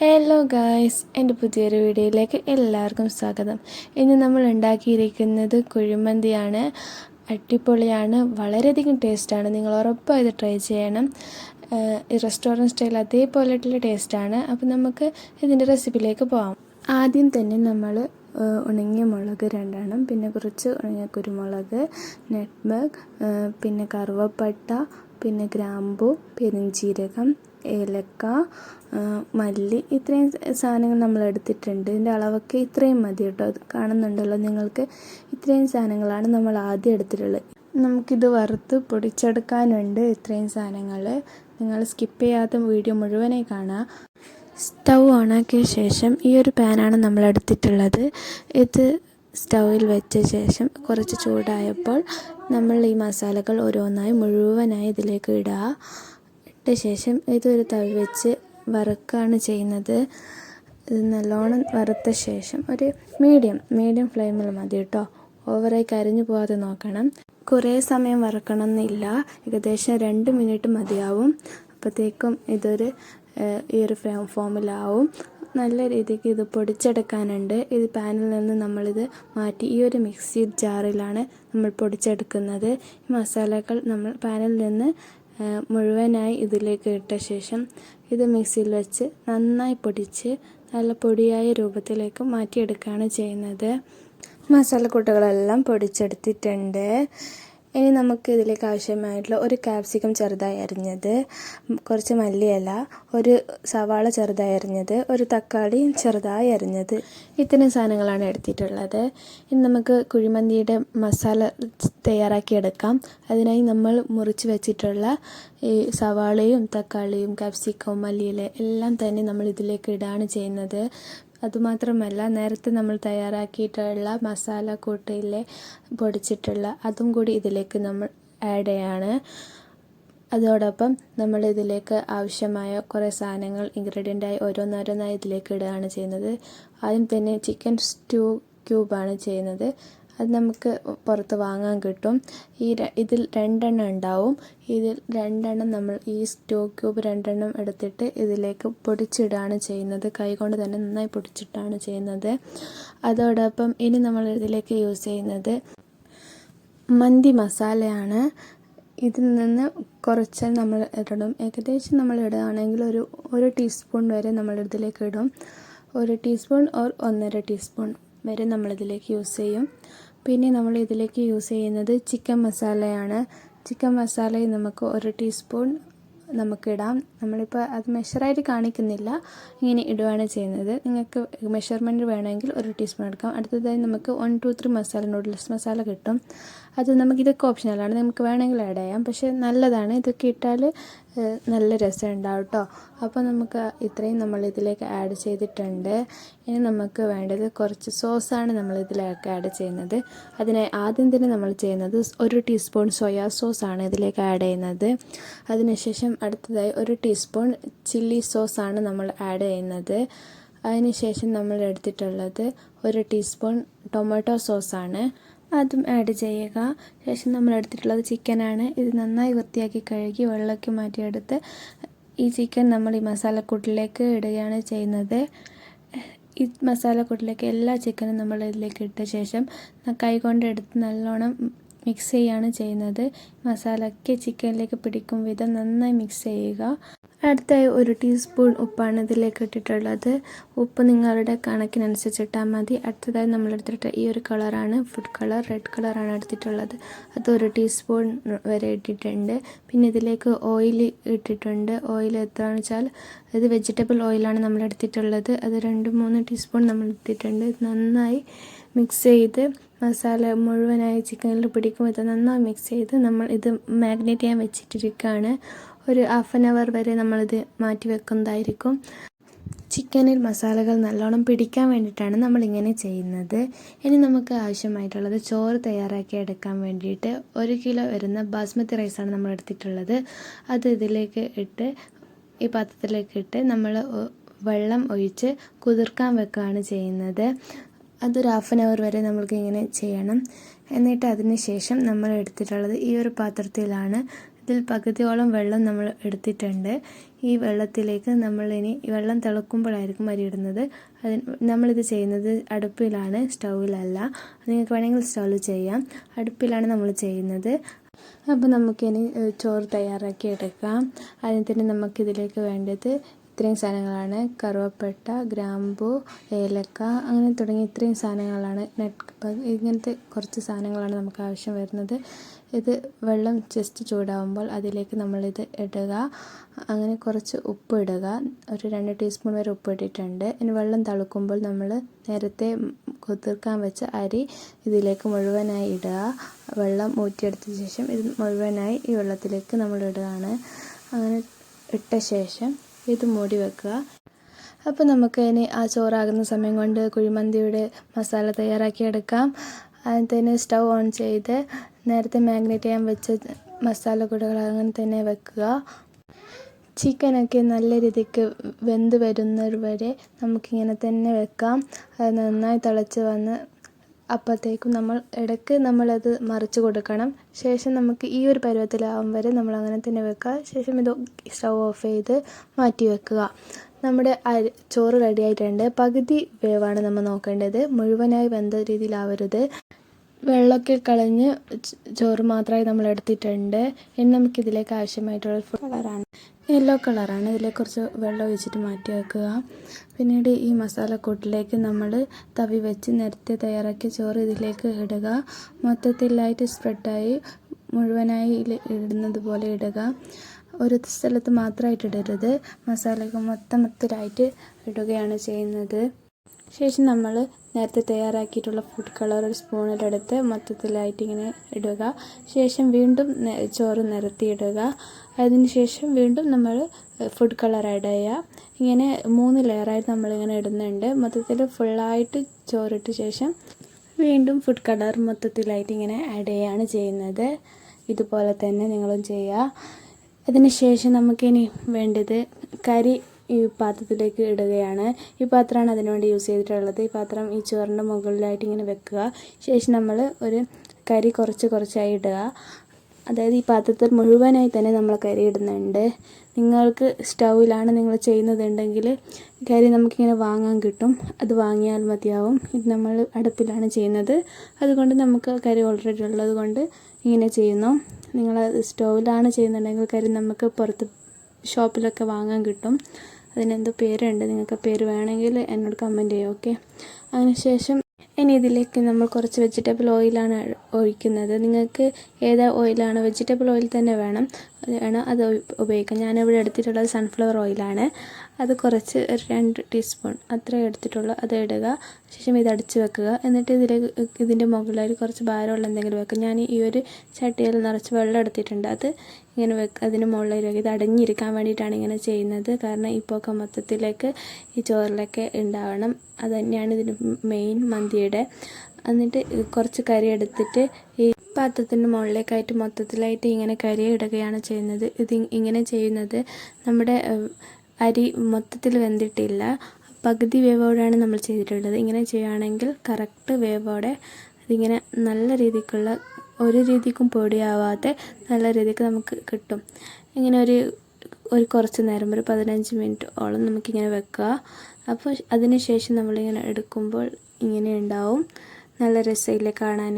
Hello guys, എൻ്റെ പുതിയൊരു വീഡിയോയിലേക്ക് എല്ലാവർക്കും സ്വാഗതം. ഇന്ന് നമ്മൾ ഉണ്ടാക്കിയിരിക്കുന്നത് കുഴിമന്തിയാണ്. അടിപൊളിയാണ്, വളരെയധികം ടേസ്റ്റാണ്. നിങ്ങൾ ഉറപ്പായി ഇത് ട്രൈ ചെയ്യണം. ഈ റെസ്റ്റോറൻറ്റ് സ്റ്റൈൽ അതേപോലെയുള്ള ടേസ്റ്റാണ്. അപ്പോൾ നമുക്ക് ഇതിൻ്റെ റെസിപ്പിയിലേക്ക് പോകാം. ആദ്യം തന്നെ നമ്മൾ ഉണങ്ങിയ മുളക് 2 പിന്നെ കുറച്ച് ഉണങ്ങിയ കുരുമുളക്, നെറ്റ്മഗ്, പിന്നെ കറുവപ്പട്ട, പിന്നെ ഗ്രാമ്പു, പെരുംജീരകം, ഏലക്ക, മല്ലി, ഇത്രയും സാധനങ്ങൾ നമ്മൾ എടുത്തിട്ടുണ്ട്. ഇതിൻ്റെ അളവൊക്കെ ഇത്രയും മതി കേട്ടോ. അത് കാണുന്നുണ്ടല്ലോ നിങ്ങൾക്ക്. ഇത്രയും സാധനങ്ങളാണ് നമ്മൾ ആദ്യം എടുത്തിട്ടുള്ളത്. നമുക്കിത് വറുത്ത് പൊടിച്ചെടുക്കാനുണ്ട്. ഇത്രയും സാധനങ്ങൾ നിങ്ങൾ സ്കിപ്പ് ചെയ്യാത്ത വീഡിയോ മുഴുവനായി കാണുക. സ്റ്റൗ ഓണാക്കിയ ശേഷം ഈ ഒരു പാനാണ് നമ്മൾ എടുത്തിട്ടുള്ളത്. ഇത് സ്റ്റൗവിൽ വെച്ച ശേഷം കുറച്ച് ചൂടായപ്പോൾ നമ്മൾ ഈ മസാലകൾ ഓരോന്നായി മുഴുവനായി ഇതിലേക്ക് ഇട്ട ശേഷം ഇതൊരു തവി വെച്ച് വറുക്കുകയാണ് ചെയ്യുന്നത്. ഇത് നല്ലോണം വറുത്ത ശേഷം ഒരു മീഡിയം ഫ്ലെയിമിൽ മതി കേട്ടോ. ഓവറായി കരിഞ്ഞു പോകാതെ നോക്കണം. കുറേ സമയം വറുക്കണം എന്നില്ല, ഏകദേശം 2 മിനിറ്റ് മതിയാവും. അപ്പോഴത്തേക്കും ഇതൊരു ഈ ഒരു ഫോമിലാവും. നല്ല രീതിക്ക് ഇത് പൊടിച്ചെടുക്കാനുണ്ട്. ഇത് പാനിൽ നിന്ന് നമ്മളിത് മാറ്റി ഈ ഒരു മിക്സി ജാറിലാണ് നമ്മൾ പൊടിച്ചെടുക്കുന്നത്. ഈ മസാലകൾ നമ്മൾ പാനിൽ നിന്ന് മുഴുവനായി ഇതിലേക്ക് ഇട്ട ശേഷം ഇത് മിക്സിയിൽ വെച്ച് നന്നായി പൊടിച്ച് നല്ല പൊടിയായ രൂപത്തിലേക്ക് മാറ്റിയെടുക്കുകയാണ് ചെയ്യുന്നത്. മസാലക്കൂട്ടുകളെല്ലാം പൊടിച്ചെടുത്തിട്ടുണ്ട്. ഇനി നമുക്ക് ഇതിലേക്ക് ആവശ്യമായിട്ടുള്ള ഒരു ക്യാപ്സിക്കം ചെറുതായി അരിഞ്ഞത്, കുറച്ച് മല്ലിയില, ഒരു സവാള ചെറുതായി അരിഞ്ഞത്, ഒരു തക്കാളി ചെറുതായി അരിഞ്ഞത്, ഇത്തരം സാധനങ്ങളാണ് എടുത്തിട്ടുള്ളത്. ഇനി നമുക്ക് കുഴിമന്തിയുടെ മസാല തയ്യാറാക്കിയെടുക്കാം. അതിനായി നമ്മൾ മുറിച്ച് വെച്ചിട്ടുള്ള ഈ സവാളയും തക്കാളിയും ക്യാപ്സിക്കവും മല്ലിയില എല്ലാം തന്നെ നമ്മൾ ഇതിലേക്ക് ഇടുകയാണ് ചെയ്യുന്നത്. അതുമാത്രമല്ല, നേരത്തെ നമ്മൾ തയ്യാറാക്കിയിട്ടുള്ള മസാല കൂട്ടയിലെ പൊടിച്ചിട്ടുള്ള അതും കൂടി ഇതിലേക്ക് നമ്മൾ ആഡ് ചെയ്യാണ്. അതോടൊപ്പം നമ്മൾ ഇതിലേക്ക് ആവശ്യമായ കുറേ സാധനങ്ങൾ ഇൻഗ്രീഡിയൻ്റായി ഓരോന്നോരോന്നായി ഇതിലേക്ക് ഇടുകയാണ് ചെയ്യുന്നത്. ആദ്യം തന്നെ ചിക്കൻ സ്റ്റൂ ക്യൂബാണ് ചെയ്യുന്നത്. അത് നമുക്ക് പുറത്ത് വാങ്ങാൻ കിട്ടും. ഇതിൽ 2 ഉണ്ടാവും. ഇതിൽ 2 നമ്മൾ ഈ സ്റ്റൂ ക്യൂബ് 2 എടുത്തിട്ട് ഇതിലേക്ക് പൊടിച്ചിടുകയാണ് ചെയ്യുന്നത്. കൈകൊണ്ട് തന്നെ നന്നായി പൊടിച്ചിട്ടാണ് ചെയ്യുന്നത്. അതോടൊപ്പം ഇനി നമ്മൾ ഇതിലേക്ക് യൂസ് ചെയ്യുന്നത് മന്തി മസാലയാണ്. ഇതിൽ നിന്ന് കുറച്ച് നമ്മൾ ഇടണം. ഏകദേശം നമ്മൾ ഇടുകയാണെങ്കിൽ ഒരു ടീസ്പൂൺ വരെ നമ്മൾ ഇതിലേക്ക് ഇടും. 1 ടീസ്പൂൺ ഓർ 1.5 ടീസ്പൂൺ വരെ നമ്മളിതിലേക്ക് യൂസ് ചെയ്യും. പിന്നെ നമ്മൾ ഇതിലേക്ക് യൂസ് ചെയ്യുന്നത് ചിക്കൻ മസാലയാണ്. ചിക്കൻ മസാലയും നമുക്ക് 1 ടീസ്പൂൺ നമുക്കിടാം. നമ്മളിപ്പോൾ അത് മെഷറായിട്ട് കാണിക്കുന്നില്ല, ഇങ്ങനെ ഇടുകയാണ് ചെയ്യുന്നത്. നിങ്ങൾക്ക് മെഷർമെൻറ്റ് വേണമെങ്കിൽ 1 ടീസ്പൂൺ എടുക്കാം. അടുത്തതായി നമുക്ക് 1, 2, 3 മസാല നൂഡിൽസ് മസാല കിട്ടും. അത് ഇതൊക്കെ ഓപ്ഷണലാണ്, നമുക്ക് വേണമെങ്കിൽ ആഡ് ചെയ്യാം. പക്ഷേ നല്ലതാണ്, ഇതൊക്കെ ഇട്ടാൽ നല്ല രസം ഉണ്ടാവും കേട്ടോ. അപ്പോൾ നമുക്ക് ഇത്രയും നമ്മൾ ഇതിലേക്ക് ആഡ് ചെയ്തിട്ടുണ്ട്. ഇനി നമുക്ക് വേണ്ടത് കുറച്ച് സോസാണ് നമ്മൾ ഇതിലേക്ക് ആഡ് ചെയ്യുന്നത്. അതിനായി ആദ്യം തന്നെ നമ്മൾ ചെയ്യുന്നത് 1 ടീസ്പൂൺ സോയാ സോസാണ് ഇതിലേക്ക് ആഡ് ചെയ്യുന്നത്. അതിനുശേഷം അടുത്തതായി 1 ടീസ്പൂൺ ചില്ലി സോസാണ് നമ്മൾ ആഡ് ചെയ്യുന്നത്. അതിനുശേഷം നമ്മൾ എടുത്തിട്ടുള്ളത് 1 ടീസ്പൂൺ ടൊമാറ്റോ സോസാണ്, അതും ആഡ് ചെയ്യുക. ശേഷം നമ്മൾ എടുത്തിട്ടുള്ളത് ചിക്കനാണ്. ഇത് നന്നായി വൃത്തിയാക്കി കഴുകി വെള്ളമൊക്കെ മാറ്റിയെടുത്ത് ഈ ചിക്കൻ നമ്മൾ ഈ മസാലക്കൂട്ടിലേക്ക് ഇടുകയാണ് ചെയ്യുന്നത്. ഈ മസാലക്കൂട്ടിലേക്ക് എല്ലാ ചിക്കനും നമ്മൾ ഇതിലേക്ക് ഇട്ട ശേഷം കൈകൊണ്ട് എടുത്ത് നല്ലോണം മിക്സ് ചെയ്യുകയാണ് ചെയ്യുന്നത്. മസാലയ്ക്ക് ചിക്കനിലേക്ക് പിടിക്കും വിധം നന്നായി മിക്സ് ചെയ്യുക. അടുത്തായി 1 ടീസ്പൂൺ ഉപ്പാണ് ഇതിലേക്ക് ഇട്ടിട്ടുള്ളത്. ഉപ്പ് നിങ്ങളുടെ കണക്കിനനുസരിച്ചിട്ടാൽ മതി. അടുത്തതായി നമ്മൾ എടുത്തിട്ട് ഈ ഒരു കളറാണ്, ഫുഡ് കളർ, റെഡ് കളറാണ് എടുത്തിട്ടുള്ളത്. അത് 1 ടീസ്പൂൺ വരെ ഇട്ടിട്ടുണ്ട്. പിന്നെ ഇതിലേക്ക് ഓയിൽ ഇട്ടിട്ടുണ്ട്. ഓയിൽ എത്രയാണെന്ന് വെച്ചാൽ ഇത് വെജിറ്റബിൾ ഓയിലാണ് നമ്മൾ എടുത്തിട്ടുള്ളത്. അത് 2-3 ടീസ്പൂൺ നമ്മൾ ഇട്ടിട്ടുണ്ട്. നന്നായി മിക്സ് ചെയ്ത് മസാല മുഴുവനായി ചിക്കനിൽ പിടിക്കും. ഇത് നന്നായി മിക്സ് ചെയ്ത് നമ്മൾ ഇത് മാഗ്നേറ്റ് ചെയ്യാൻ വെച്ചിട്ടിരിക്കുകയാണ്. ഒരു 1/2 hour വരെ നമ്മളിത് മാറ്റി വെക്കുന്നതായിരിക്കും. ചിക്കനിൽ മസാലകൾ നല്ലോണം പിടിക്കാൻ വേണ്ടിയിട്ടാണ് നമ്മളിങ്ങനെ ചെയ്യുന്നത്. ഇനി നമുക്ക് ആവശ്യമായിട്ടുള്ളത് ചോറ് തയ്യാറാക്കി എടുക്കാൻ വേണ്ടിയിട്ട് 1 കിലോ വരുന്ന ബാസ്മതി റൈസാണ് നമ്മൾ എടുത്തിട്ടുള്ളത്. അത് ഇതിലേക്ക് ഇട്ട് ഈ പാത്രത്തിലേക്ക് ഇട്ട് നമ്മൾ വെള്ളം ഒഴിച്ച് കുതിർക്കാൻ വെക്കുകയാണ് ചെയ്യുന്നത്. അതൊരു 1/2 hour വരെ നമ്മൾക്ക് ഇങ്ങനെ ചെയ്യണം. എന്നിട്ട് അതിന് ശേഷം നമ്മൾ എടുത്തിട്ടുള്ളത് ഈ ഒരു പാത്രത്തിലാണ്. ഇതിൽ പകുതിയോളം വെള്ളം നമ്മൾ എടുത്തിട്ടുണ്ട്. ഈ വെള്ളത്തിലേക്ക് നമ്മളിനി വെള്ളം തിളക്കുമ്പോഴായിരിക്കും അരി ഇടുന്നത്. നമ്മളിത് ചെയ്യുന്നത് അടുപ്പിലാണ്, സ്റ്റൗവിലല്ല. നിങ്ങൾക്ക് വേണമെങ്കിൽ സ്റ്റൗവിൽ ചെയ്യാം. അടുപ്പിലാണ് നമ്മൾ ചെയ്യുന്നത്. അപ്പോൾ നമുക്കിനി ചോറ് തയ്യാറാക്കി എടുക്കാം. അതിന് തന്നെ നമുക്കിതിലേക്ക് വേണ്ടത് ഇത്രയും സാധനങ്ങളാണ്: കറുവപ്പട്ട, ഗ്രാമ്പു, ഏലക്ക, അങ്ങനെ തുടങ്ങി ഇത്രയും സാധനങ്ങളാണ്. ഇങ്ങനത്തെ കുറച്ച് സാധനങ്ങളാണ് നമുക്ക് ആവശ്യം വരുന്നത്. ഇത് വെള്ളം ജസ്റ്റ് ചൂടാവുമ്പോൾ അതിലേക്ക് നമ്മളിത് ഇടുക. അങ്ങനെ കുറച്ച് ഉപ്പ് ഇടുക. ഒരു 2 ടീസ്പൂൺ വരെ ഉപ്പ് ഇട്ടിട്ടുണ്ട്. ഇനി വെള്ളം തിളക്കുമ്പോൾ നമ്മൾ നേരത്തെ കുതിർക്കാൻ വെച്ച അരി ഇതിലേക്ക് മുഴുവനായി ഇടുക. വെള്ളം ഊറ്റിയെടുത്ത ശേഷം ഇത് മുഴുവനായി ഈ വെള്ളത്തിലേക്ക് നമ്മൾ ഇടുകയാണ്. അങ്ങനെ ഇട്ട ശേഷം ഇത് മൂടി വെക്കുക. അപ്പോൾ നമുക്ക് ഇനി ആ ചോറാകുന്ന സമയം കൊണ്ട് കുഴിമന്തിയുടെ മസാല തയ്യാറാക്കി എടുക്കാം. അതിന് തന്നെ സ്റ്റൗ ഓൺ ചെയ്ത് നേരത്തെ മാഗ്നേറ്റ് ചെയ്യാൻ വെച്ച മസാലക്കൂട്ടുകൾ അങ്ങനെ തന്നെ വെക്കുക. ചിക്കനൊക്കെ നല്ല രീതിക്ക് വെന്ത് വരുന്നത് വരെ നമുക്കിങ്ങനെ തന്നെ വെക്കാം. അത് നന്നായി തിളച്ച് വന്ന് അപ്പോഴത്തേക്കും നമ്മളത് മറിച്ച് കൊടുക്കണം. ശേഷം നമുക്ക് ഈ ഒരു പരുവത്തിലാവും വരെ നമ്മൾ അങ്ങനെ തന്നെ വെക്കുക. ശേഷം ഇത് സ്റ്റൗ ഓഫ് ചെയ്ത് മാറ്റി വെക്കുക. നമ്മുടെ ചോറ് റെഡി ആയിട്ടുണ്ട്. പകുതി വേവാണ് നമ്മൾ നോക്കേണ്ടത്, മുഴുവനായി വെന്ത രീതിയിലാവരുത്. വെള്ളമൊക്കെ കളഞ്ഞ് ചോറ് മാത്രമായി നമ്മൾ എടുത്തിട്ടുണ്ട്. ഇനി നമുക്കിതിലേക്ക് ആവശ്യമായിട്ടുള്ള ഫുഡ് കളറാണ് യെല്ലോ കളറാണ്. ഇതിലേക്ക് കുറച്ച് വെള്ളം ഒഴിച്ചിട്ട് മാറ്റി വെക്കുക. പിന്നീട് ഈ മസാലക്കൂട്ടിലേക്ക് നമ്മൾ തവി വെച്ച് നേരത്തെ തയ്യാറാക്കിയ ചോറ് ഇതിലേക്ക് ഇടുക. മൊത്തത്തിലായിട്ട് സ്പ്രെഡായി മുഴുവനായി ഇടുന്നത് പോലെ ഇടുക. ഒരു സ്ഥലത്ത് മാത്രമായിട്ട് ഇടരുത്, മസാലയൊക്കെ മൊത്തത്തിലായിട്ട് ഇടുകയാണ് ചെയ്യുന്നത്. ശേഷം നമ്മൾ നേരത്തെ തയ്യാറാക്കിയിട്ടുള്ള ഫുഡ് കളർ ഒരു സ്പൂണിലെടുത്ത് മൊത്തത്തിലായിട്ട് ഇങ്ങനെ ഇടുക. ശേഷം വീണ്ടും ചോറ് നിരത്തിയിടുക. അതിന് ശേഷം വീണ്ടും നമ്മൾ ഫുഡ് കളർ ആഡ് ചെയ്യുക. ഇങ്ങനെ 3 ലെയറായിട്ട് നമ്മളിങ്ങനെ ഇടുന്നുണ്ട്. മൊത്തത്തിൽ ഫുള്ളായിട്ട് ചോറിട്ട ശേഷം വീണ്ടും ഫുഡ് കളർ മൊത്തത്തിലായിട്ട് ഇങ്ങനെ ആഡ് ചെയ്യുകയാണ് ചെയ്യുന്നത്. ഇതുപോലെ തന്നെ നിങ്ങളും ചെയ്യുക. അതിന് ശേഷം നമുക്കിനി വേണ്ടത് കരി ഈ പാത്രത്തിലേക്ക് ഇടുകയാണ്. ഈ പാത്രമാണ് അതിനുവേണ്ടി യൂസ് ചെയ്തിട്ടുള്ളത്. ഈ പാത്രം ഈ ചോറിൻ്റെ മുകളിലായിട്ട് ഇങ്ങനെ വെക്കുക. ശേഷം നമ്മൾ ഒരു കരി കുറച്ചായി ഇടുക. അതായത് ഈ പാത്രത്തിൽ മുഴുവനായി തന്നെ നമ്മൾ കരി ഇടുന്നുണ്ട്. നിങ്ങൾക്ക് സ്റ്റൗവിലാണ് നിങ്ങൾ ചെയ്യുന്നതുണ്ടെങ്കിൽ കരി നമുക്കിങ്ങനെ വാങ്ങാൻ കിട്ടും, അത് വാങ്ങിയാൽ മതിയാവും. ഇത് നമ്മൾ അടുപ്പിലാണ് ചെയ്യുന്നത്, അതുകൊണ്ട് നമുക്ക് കരി ഓൾറെഡി ഉള്ളത് കൊണ്ട് ഇങ്ങനെ ചെയ്യുന്നു. നിങ്ങൾ സ്റ്റൗവിലാണ് ചെയ്യുന്നുണ്ടെങ്കിൽ കരി നമുക്ക് പുറത്ത് ഷോപ്പിലൊക്കെ വാങ്ങാൻ കിട്ടും. അതിനെന്തോ പേരുണ്ട്, നിങ്ങൾക്ക് പേര് വേണമെങ്കിൽ എന്നോട് കമൻറ്റ് ചെയ്യുക. ഓക്കെ. അതിനുശേഷം ഇനി ഇതിലേക്ക് നമ്മൾ കുറച്ച് വെജിറ്റബിൾ ഓയിലാണ് ഒഴിക്കുന്നത്. നിങ്ങൾക്ക് ഏതാ ഓയിലാണ്, വെജിറ്റബിൾ ഓയിൽ തന്നെ വേണം അത് ഉപയോഗിക്കാം. ഞാനിവിടെ എടുത്തിട്ടുള്ളത് സൺഫ്ലവർ ഓയിലാണ്. അത് കുറച്ച് 2 ടീസ്പൂൺ അത്രേ എടുത്തിട്ടുള്ളൂ, അത് ഇടുക. ശേഷം ഇത് അടിച്ച് വെക്കുക. എന്നിട്ട് ഇതിൻ്റെ മുകളിൽ കുറച്ച് ഭാരമുള്ള എന്തെങ്കിലും വെക്കുക. ഞാൻ ഈ ഒരു ചട്ടിയിൽ നിറച്ച് വെള്ളം എടുത്തിട്ടുണ്ട്, അത് ഇങ്ങനെ അതിന് മുകളിൽ വെക്കുക. ഇത് അടഞ്ഞിരിക്കാൻ വേണ്ടിയിട്ടാണ് ഇങ്ങനെ ചെയ്യുന്നത്. കാരണം ഇപ്പോൾ മൊത്തത്തിലേക്ക് ഈ ചോറിലൊക്കെ ഉണ്ടാവണം. അത് തന്നെയാണ് ഇതിന് മെയിൻ മന്തിയുടെ. എന്നിട്ട് കുറച്ച് കരി എടുത്തിട്ട് ഈ പാത്രത്തിൻ്റെ മുകളിലേക്കായിട്ട് മൊത്തത്തിലായിട്ട് ഇങ്ങനെ കരി ഇടുകയാണ് ചെയ്യുന്നത്. ഇത് ഇങ്ങനെ ചെയ്യുന്നത് നമ്മുടെ അരി മൊത്തത്തിൽ വെന്തിട്ടില്ല, പകുതി വേവോടെയാണ് നമ്മൾ ചെയ്തിട്ടുള്ളത്. ഇങ്ങനെ ചെയ്യുകയാണെങ്കിൽ കറക്റ്റ് വേവോടെ ഇതിങ്ങനെ നല്ല രീതിക്കുള്ള, ഒരു രീതിക്കും പൊടിയാവാതെ നല്ല രീതിക്ക് നമുക്ക് കിട്ടും. ഇങ്ങനെ ഒരു കുറച്ച് നേരം, ഒരു 15 മിനിറ്റ് ഓളം നമുക്കിങ്ങനെ വെക്കുക. അപ്പോൾ അതിന് ശേഷം നമ്മളിങ്ങനെ എടുക്കുമ്പോൾ ഇങ്ങനെ ഉണ്ടാവും, നല്ല രസമില്ലേ കാണാൻ.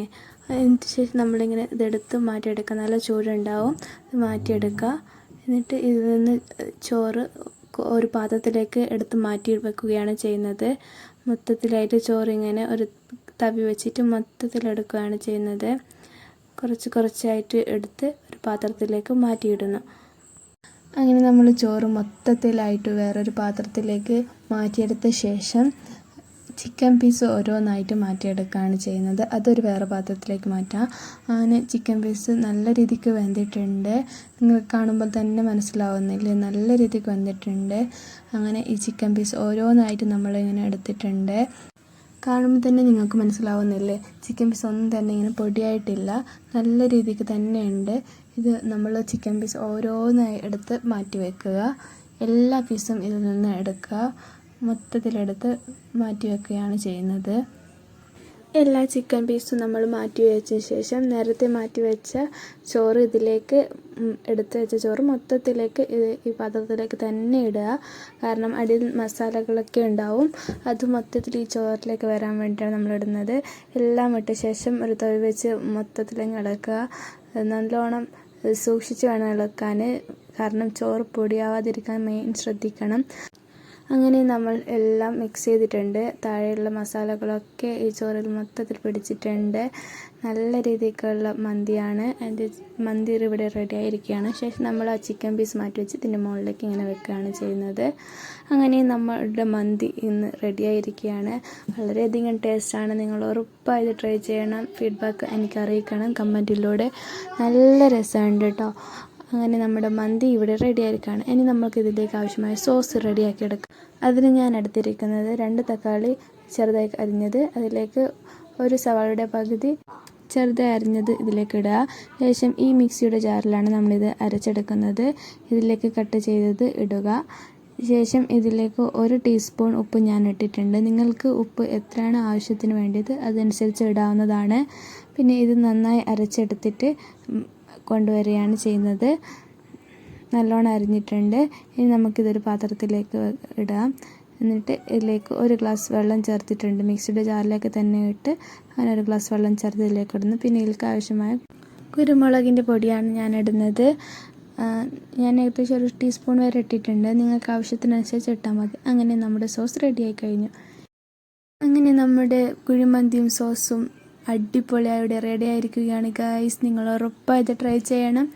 അതിന് ശേഷം നമ്മളിങ്ങനെ ഇതെടുത്ത് മാറ്റിയെടുക്കുക. നല്ല ചൂടുണ്ടാവും, ഇത് മാറ്റിയെടുക്കുക. എന്നിട്ട് ഇതിൽ നിന്ന് ചോറ് ഒരു പാത്രത്തിലേക്ക് എടുത്ത് മാറ്റി വെക്കുകയാണ് ചെയ്യുന്നത്. മൊത്തത്തിലായിട്ട് ചോറ് ഇങ്ങനെ ഒരു തവി വെച്ചിട്ട് മൊത്തത്തിലെടുക്കുകയാണ് ചെയ്യുന്നത്. കുറച്ചായിട്ട് എടുത്ത് ഒരു പാത്രത്തിലേക്ക് മാറ്റിയിടുന്നു. അങ്ങനെ നമ്മൾ ചോറ് മൊത്തത്തിലായിട്ട് വേറൊരു പാത്രത്തിലേക്ക് മാറ്റിയെടുത്ത ശേഷം ചിക്കൻ പീസ് ഓരോന്നായിട്ട് മാറ്റിയെടുക്കുകയാണ് ചെയ്യുന്നത്. അതൊരു വേറെ പാത്രത്തിലേക്ക് മാറ്റാം. അങ്ങനെ ചിക്കൻ പീസ് നല്ല രീതിക്ക് വെന്തിട്ടുണ്ട്. നിങ്ങൾക്ക് കാണുമ്പോൾ തന്നെ മനസ്സിലാവുന്നില്ലേ, നല്ല രീതിക്ക് വെന്തിട്ടുണ്ട്. അങ്ങനെ ഈ ചിക്കൻ പീസ് ഓരോന്നായിട്ട് നമ്മളിങ്ങനെ എടുത്തിട്ടുണ്ട്. കാണുമ്പോൾ തന്നെ നിങ്ങൾക്ക് മനസ്സിലാവുന്നില്ലേ, ചിക്കൻ പീസ് ഒന്നും തന്നെ ഇങ്ങനെ പൊടിയായിട്ടില്ല, നല്ല രീതിക്ക് തന്നെയുണ്ട്. ഇത് നമ്മൾ ചിക്കൻ പീസ് ഓരോന്നായി എടുത്ത് മാറ്റി വെക്കുക. എല്ലാ പീസും ഇതിൽ നിന്ന് എടുക്കുക, മൊത്തത്തിലെടുത്ത് മാറ്റി വെക്കുകയാണ് ചെയ്യുന്നത്. എല്ലാ ചിക്കൻ പീസും നമ്മൾ മാറ്റി വെച്ച ശേഷം നേരത്തെ മാറ്റി വെച്ച ചോറ് ഇതിലേക്ക് എടുത്ത് വെച്ച ചോറ് മൊത്തത്തിലേക്ക് ഈ പാത്രത്തിലേക്ക് തന്നെ ഇടുക. കാരണം അടിയിൽ മസാലകളൊക്കെ ഉണ്ടാവും, അത് മൊത്തത്തിൽ ഈ ചോറിലേക്ക് വരാൻ വേണ്ടിയാണ് നമ്മളിടുന്നത്. എല്ലാം ഇട്ട ശേഷം ഒരു തവി വെച്ച് മൊത്തത്തിലേക്ക് ഇളക്കുക. നല്ലോണം സൂക്ഷിച്ച് വേണം ഇളക്കാൻ, കാരണം ചോറ് പൊടിയാവാതിരിക്കാൻ മെയിൻ ശ്രദ്ധിക്കണം. അങ്ങനെ നമ്മൾ എല്ലാം മിക്സ് ചെയ്തിട്ടുണ്ട്. താഴെയുള്ള മസാലകളൊക്കെ ഈ ചോറിൽ മൊത്തത്തിൽ പിടിച്ചിട്ടുണ്ട്. നല്ല രീതിക്കുള്ള മന്തിയാണ്. എൻ്റെ മന്തി ഇവിടെ റെഡി ആയിരിക്കുകയാണ്. ശേഷം നമ്മൾ ആ ചിക്കൻ പീസ് മാറ്റി വെച്ച് ഇതിൻ്റെ മുകളിലേക്ക് ഇങ്ങനെ വെക്കുകയാണ് ചെയ്യുന്നത്. അങ്ങനെ നമ്മളുടെ മന്തി ഇന്ന് റെഡി ആയിരിക്കുകയാണ്. വളരെയധികം ടേസ്റ്റാണ്. നിങ്ങൾ ഉറപ്പായി ട്രൈ ചെയ്യണം. ഫീഡ്ബാക്ക് എനിക്ക് അറിയിക്കണം കമൻറ്റിലൂടെ. നല്ല രസമുണ്ട് കേട്ടോ. അങ്ങനെ നമ്മുടെ മന്തി ഇവിടെ റെഡി ആയിരിക്കുകയാണ്. ഇനി നമുക്ക് ഇതിലേക്ക് ആവശ്യമായ സോസ് റെഡിയാക്കി എടുക്കാം. അതിന് ഞാൻ എടുത്തിരിക്കുന്നത് 2 തക്കാളി ചെറുതായി അരിഞ്ഞത്, അതിലേക്ക് 1 സവാളയുടെ പകുതി ചെറുതായി അരിഞ്ഞത് ഇതിലേക്ക് ഇടുക. ശേഷം ഈ മിക്സിയുടെ ജാറിലാണ് നമ്മളിത് അരച്ചെടുക്കുന്നത്. ഇതിലേക്ക് കട്ട് ചെയ്തത് ഇടുക. ശേഷം ഇതിലേക്ക് 1 ടീസ്പൂൺ ഉപ്പ് ഞാൻ ഇട്ടിട്ടുണ്ട്. നിങ്ങൾക്ക് ഉപ്പ് എത്രയാണ് ആവശ്യത്തിന് വേണ്ടിയത് അതനുസരിച്ച് ഇടാവുന്നതാണ്. പിന്നെ ഇത് നന്നായി അരച്ചെടുത്തിട്ട് കൊണ്ടുവരികയാണ് ചെയ്യുന്നത്. നല്ലോണം അരിഞ്ഞിട്ടുണ്ട്. ഇനി നമുക്കിതൊരു പാത്രത്തിലേക്ക് ഇടാം. എന്നിട്ട് ഇതിലേക്ക് 1 ഗ്ലാസ് വെള്ളം ചേർത്തിട്ടുണ്ട്. മിക്സിയുടെ ജാറിലേക്ക് തന്നെ ഇട്ട് അങ്ങനെ 1 ഗ്ലാസ് വെള്ളം ചേർത്ത് ഇതിലേക്ക് ഇടുന്നു. പിന്നെ ഇതിലേക്ക് ആവശ്യമായ കുരുമുളകിൻ്റെ പൊടിയാണ് ഞാൻ ഇടുന്നത്. ഞാൻ ഏകദേശം 1 ടീസ്പൂൺ വരെ ഇട്ടിട്ടുണ്ട്. നിങ്ങൾക്ക് ആവശ്യത്തിനനുസരിച്ച് ഇട്ടാൽ മതി. അങ്ങനെ നമ്മുടെ സോസ് റെഡിയായി കഴിഞ്ഞു. അങ്ങനെ നമ്മുടെ കുഴിമന്തിയും സോസും അടിപൊളിയായി ഇവിടെ റെഡി ആയിരിക്കുകയാണ് ഗൈസ്. നിങ്ങൾ ഉറപ്പായിട്ട് ട്രൈ ചെയ്യണം.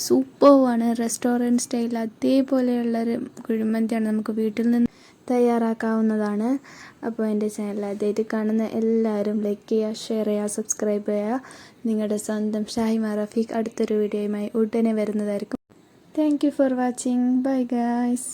സൂപ്പറാണ്. റെസ്റ്റോറൻറ്റ് സ്റ്റൈൽ അതേപോലെയുള്ളൊരു കുഴിമന്തിയാണ്. നമുക്ക് വീട്ടിൽ നിന്ന് തയ്യാറാക്കാവുന്നതാണ്. അപ്പോൾ എൻ്റെ ചാനൽ ആദ്യമായിട്ട് കാണുന്ന എല്ലാവരും ലൈക്ക് ചെയ്യുക, ഷെയർ ചെയ്യുക, സബ്സ്ക്രൈബ് ചെയ്യുക. നിങ്ങളുടെ സ്വന്തം ഷാഹിമ റഫീഖ് അടുത്തൊരു വീഡിയോയുമായി ഉടനെ വരുന്നതായിരിക്കും. Thank you for watching. Bye guys.